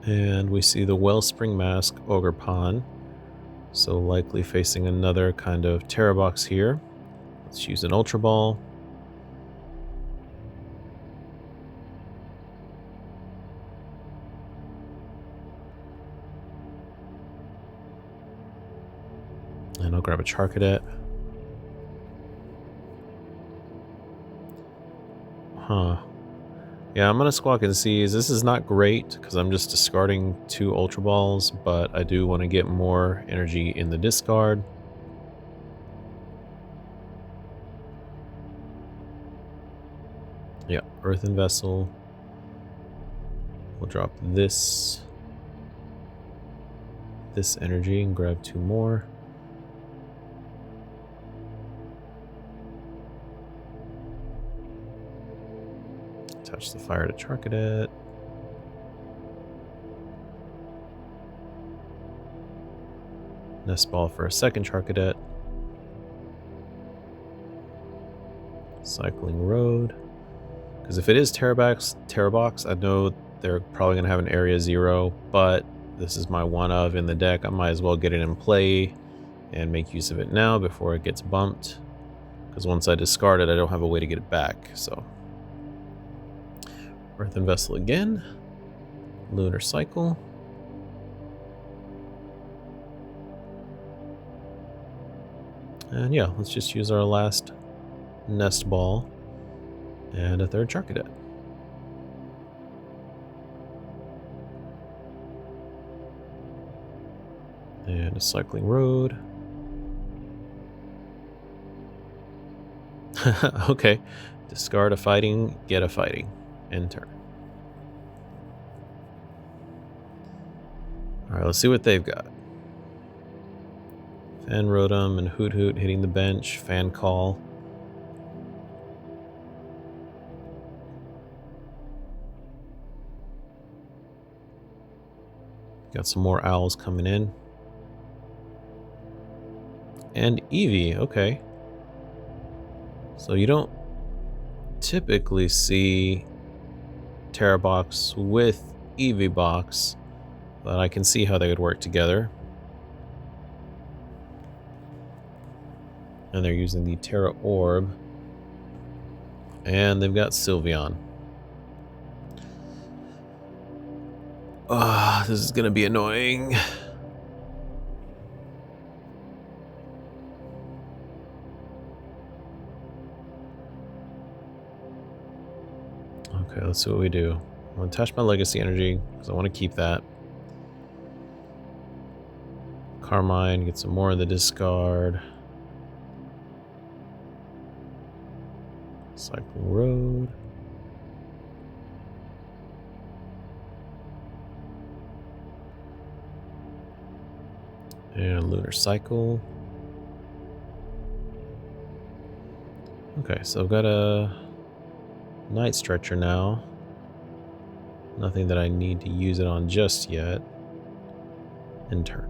And we see the Wellspring Mask Ogre Pawn. So likely facing another kind of Tera box here. Let's use an Ultra Ball. And I'll grab a Charcadet. Huh. Yeah, I'm gonna Squawk and Seize. This is not great because I'm just discarding 2 Ultra Balls, but I do want to get more energy in the discard. Yeah, Earthen Vessel. We'll drop this energy and grab 2 more. Touch the fire to Charcadet. Nest Ball for a second Charcadet. Cycling Road. Because if it is Tera box, I know they're probably going to have an Area 0, but this is my one of in the deck. I might as well get it in play and make use of it now before it gets bumped. Because once I discard it, I don't have a way to get it back. So, Earthen Vessel again. Lunar Cycle. And yeah, let's just use our last Nest Ball and a third Charcadet. And a Cycling Road. Okay. Discard a fighting, get a fighting. End turn. Alright, let's see what they've got. Fan Rotom and Hoot Hoot hitting the bench. Fan Call. Got some more owls coming in. And Eevee, okay. So you don't typically see Tera box with Eevee box, but I can see how they would work together. And they're using the Tera Orb. And they've got Sylveon. Ah, this is gonna be annoying. Okay, let's see what we do. I'm gonna attach my Legacy Energy because I want to keep that. Carmine, get some more in the discard. Cycling Road. And Lunar Cycle. Okay, so I've got a Night Stretcher now. Nothing that I need to use it on just yet. In turn.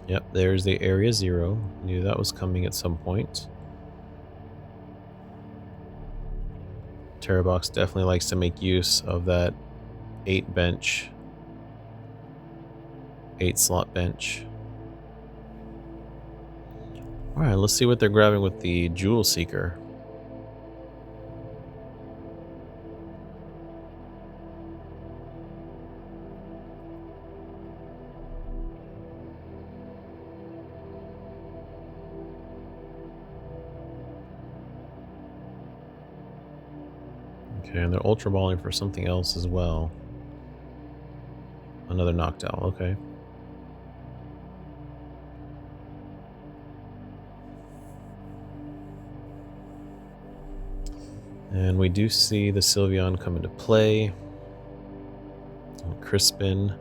Yep, there's the Area 0. Knew that was coming at some point. Tera box definitely likes to make use of that 8 slot bench. Alright, let's see what they're grabbing with the Jewel Seeker. Okay, and they're Ultra Balling for something else as well. Another Noctowl, okay. And we do see the Sylveon come into play. Crispin.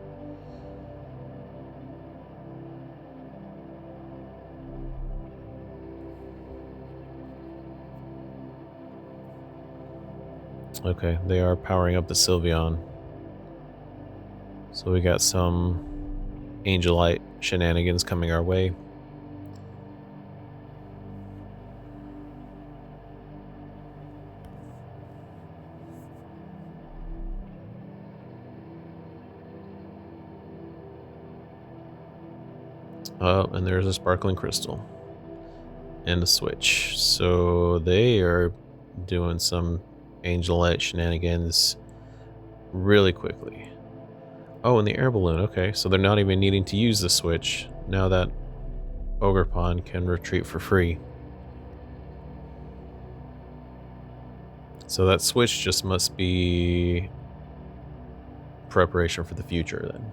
Okay, they are powering up the Sylveon. So we got some Angelite shenanigans coming our way. Oh, and there's a sparkling crystal. And a switch. So they are doing some Angelite shenanigans really quickly. Oh, and the air balloon. Okay, so they're not even needing to use the switch. Now that Ogerpon can retreat for free. So that switch just must be preparation for the future then.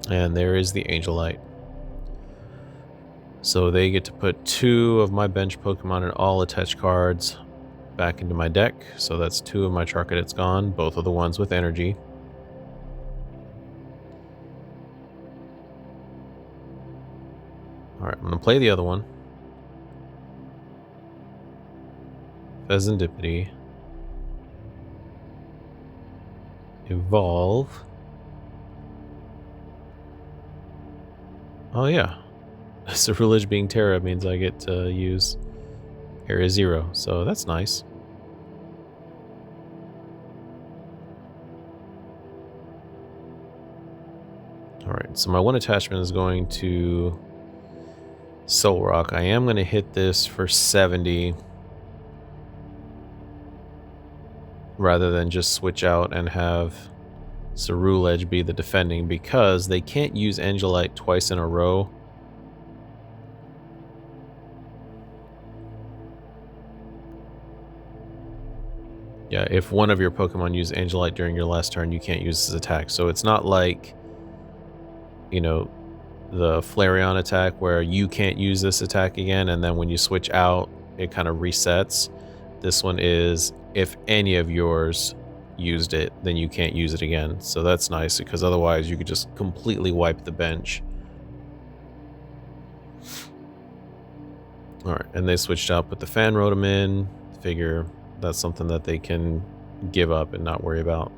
And there is the Angelite. So they get to put 2 of my bench Pokemon and all attached cards back into my deck. So that's 2 of my Charcadets gone, both of the ones with energy. Alright, I'm going to play the other one. Pheasantipity. Evolve. Oh yeah. Ceruledge being Tera means I get to use Area 0, so that's nice. Alright, so my one attachment is going to Soul Rock. I am going to hit this for 70 rather than just switch out and have Ceruledge be the defending, because they can't use Angelite twice in a row. Yeah, if one of your Pokemon use Angelite during your last turn, you can't use this attack. So it's not like, you know, the Flareon attack where you can't use this attack again, and then when you switch out, it kind of resets. This one is, if any of yours used it, then you can't use it again. So that's nice, because otherwise you could just completely wipe the bench. Alright, and they switched out, put the Fan Rotom in. Figure that's something that they can give up and not worry about.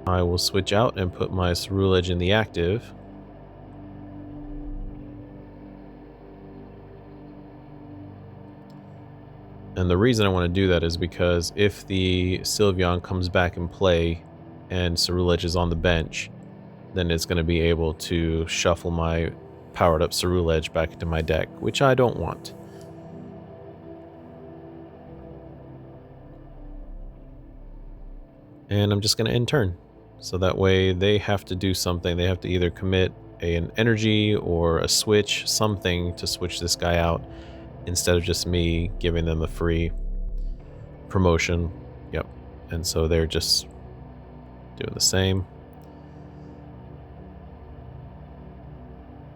I will switch out and put my Ceruledge in the active. And the reason I want to do that is because if the Sylveon comes back in play and Ceruledge is on the bench, then it's going to be able to shuffle my powered up Ceruledge back into my deck, which I don't want. And I'm just going to end turn. So that way they have to do something. They have to either commit an energy or a switch, something to switch this guy out, instead of just me giving them a free promotion. Yep. And so they're just doing the same.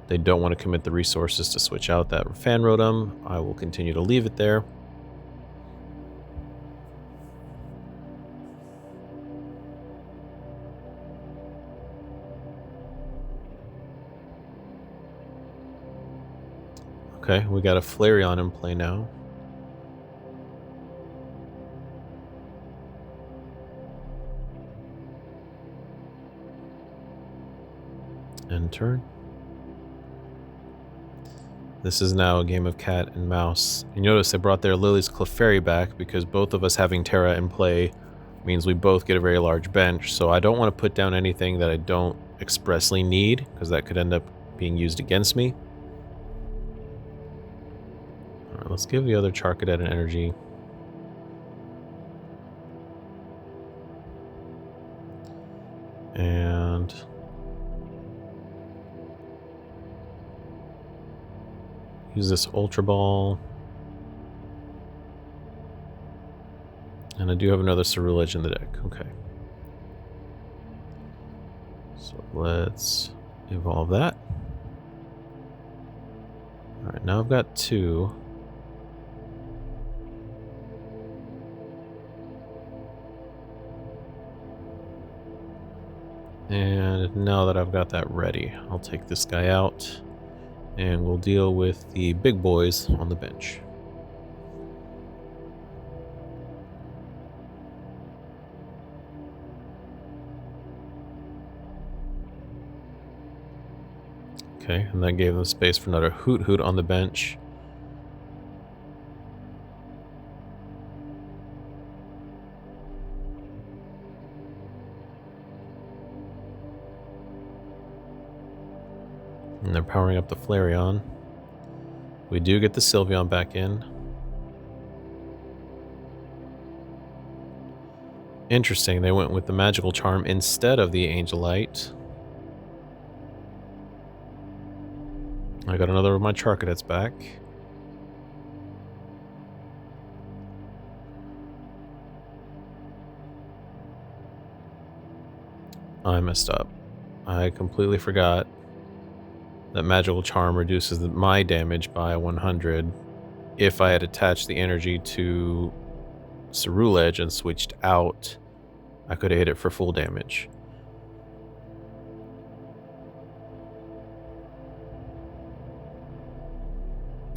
They don't want to commit the resources to switch out that Fan Rotom. I will continue to leave it there. Okay, we got a Flareon in play now. End turn. This is now a game of cat and mouse. You notice they brought their Lily's Clefairy back because both of us having Tera in play means we both get a very large bench. So I don't want to put down anything that I don't expressly need, because that could end up being used against me. Alright, let's give the other Charcadet an energy. And use this Ultra Ball. And I do have another Ceruledge in the deck. Okay. So let's evolve that. Alright, now I've got 2. And now that I've got that ready, I'll take this guy out and we'll deal with the big boys on the bench. Okay, and that gave them space for another Hoot Hoot on the bench. And they're powering up the Flareon. We do get the Sylveon back in. Interesting, they went with the Magical Charm instead of the Angelite. I got another of my Charcadets back. I messed up. I completely forgot that Magical Charm reduces my damage by 100 if I had attached the energy to Ceruledge and switched out. I could have hit it for full damage.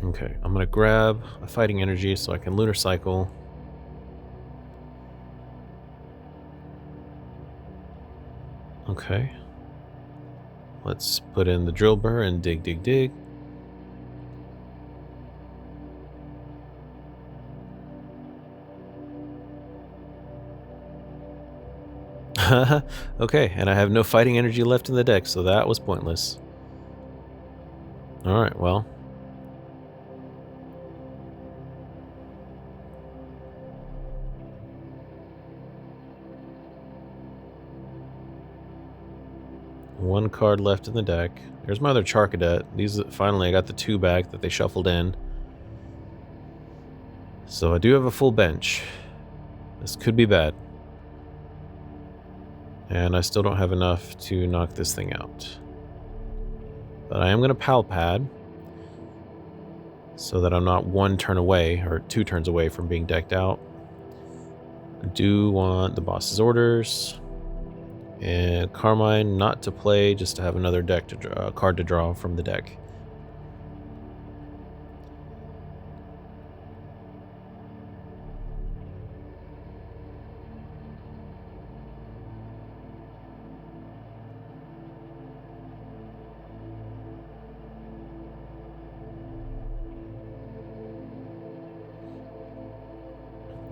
Okay, I'm gonna grab a fighting energy so I can Lunar Cycle. Okay. Let's put in the drill burr and dig, dig, dig. Okay, and I have no fighting energy left in the deck, so that was pointless. Alright, well. One card left in the deck. There's my other Charcadet. These finally I got the two back that they shuffled in. So I do have a full bench. This could be bad. And I still don't have enough to knock this thing out. But I am going to Pal Pad, so that I'm not one turn away, or 2 turns away from being decked out. I do want the boss's orders. And Carmine not to play, just to have another deck to draw, card to draw from the deck.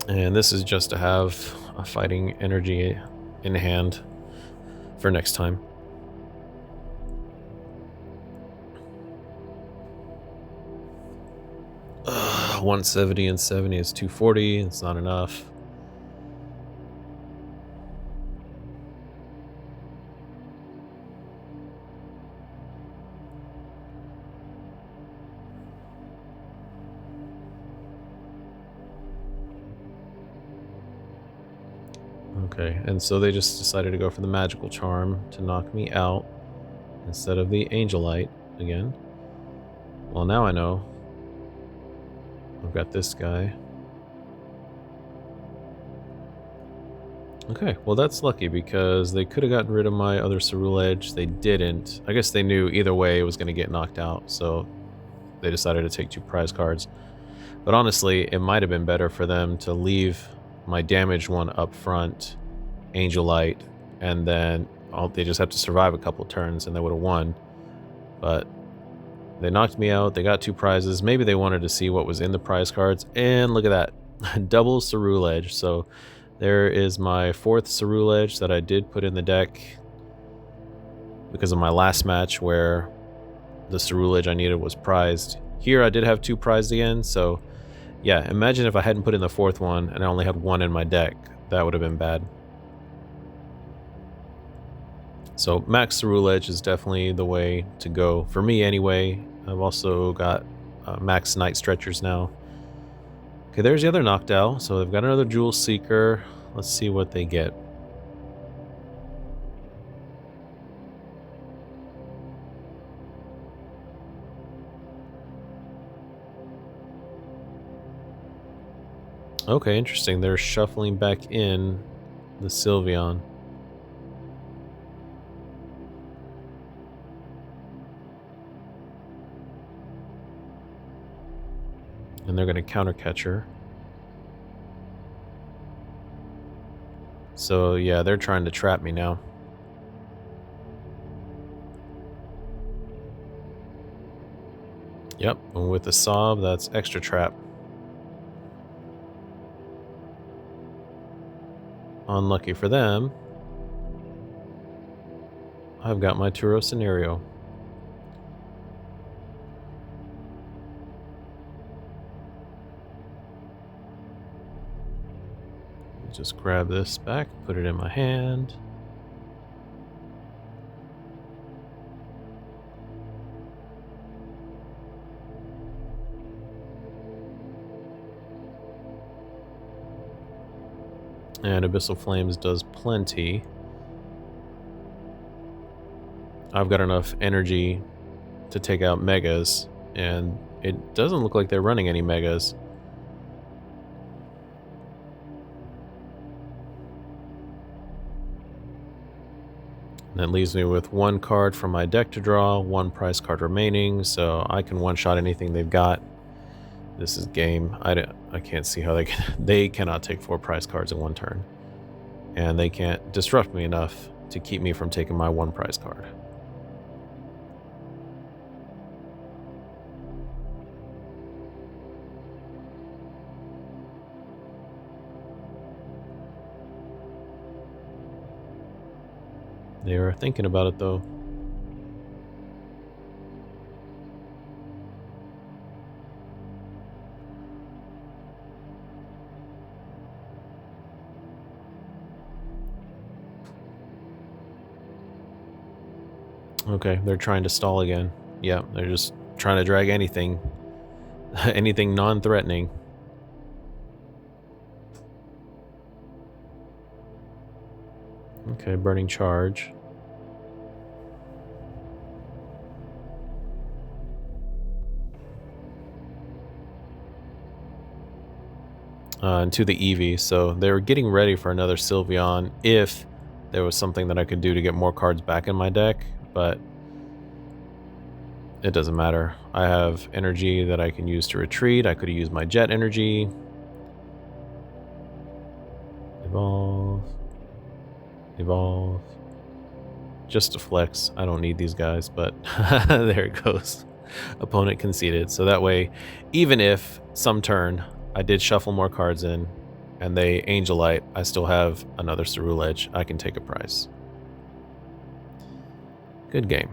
And this is just to have a fighting energy in hand for next time. Ugh, 170 and 70 is 240. It's not enough. Okay, and so they just decided to go for the Magical Charm to knock me out instead of the Angelite again. Well, now I know. I've got this guy. Okay, well that's lucky because they could have gotten rid of my other Ceruledge. They didn't. I guess they knew either way it was going to get knocked out, so they decided to take 2 prize cards. But honestly, it might have been better for them to leave my damaged one up front, Angelite, and then they just have to survive a couple turns and they would have won. But they knocked me out. They got 2 prizes. Maybe they wanted to see what was in the prize cards. And look at that. Double Ceruledge. So there is my 4th Ceruledge that I did put in the deck because of my last match where the Ceruledge I needed was prized. Here I did have 2 prized again, so yeah, imagine if I hadn't put in the 4th one and I only had 1 in my deck. That would have been bad. So Max Ceruledge is definitely the way to go, for me anyway. I've also got Max Night Stretchers now. Okay, there's the other Noctowl. So they've got another Jewel Seeker. Let's see what they get. Okay, interesting. They're shuffling back in the Sylveon. And they're going to counter Catcher. So yeah, they're trying to trap me now. Yep, and with the Sob, that's extra trap. Unlucky for them, I've got my Turo scenario. Just grab this back, put it in my hand. And Abyssal Flames does plenty. I've got enough energy to take out Megas, and it doesn't look like they're running any Megas. And that leaves me with one card from my deck to draw, one prize card remaining, so I can one-shot anything they've got. This is game. I can't see how they cannot take 4 prize cards in one turn. And they can't disrupt me enough to keep me from taking my 1 prize card. They are thinking about it though. Okay, they're trying to stall again. Yeah, they're just trying to drag anything, anything non-threatening. Okay, Burning Charge. Into the Eevee, so they were getting ready for another Sylveon if there was something that I could do to get more cards back in my deck, but it doesn't matter. I have energy that I can use to retreat. I could have used my Jet energy. Evolve. Evolve. Just to flex. I don't need these guys, but there it goes. Opponent conceded. So that way, even if some turn I did shuffle more cards in and they Angelite, I still have another Ceruledge. I can take a prize. Good game.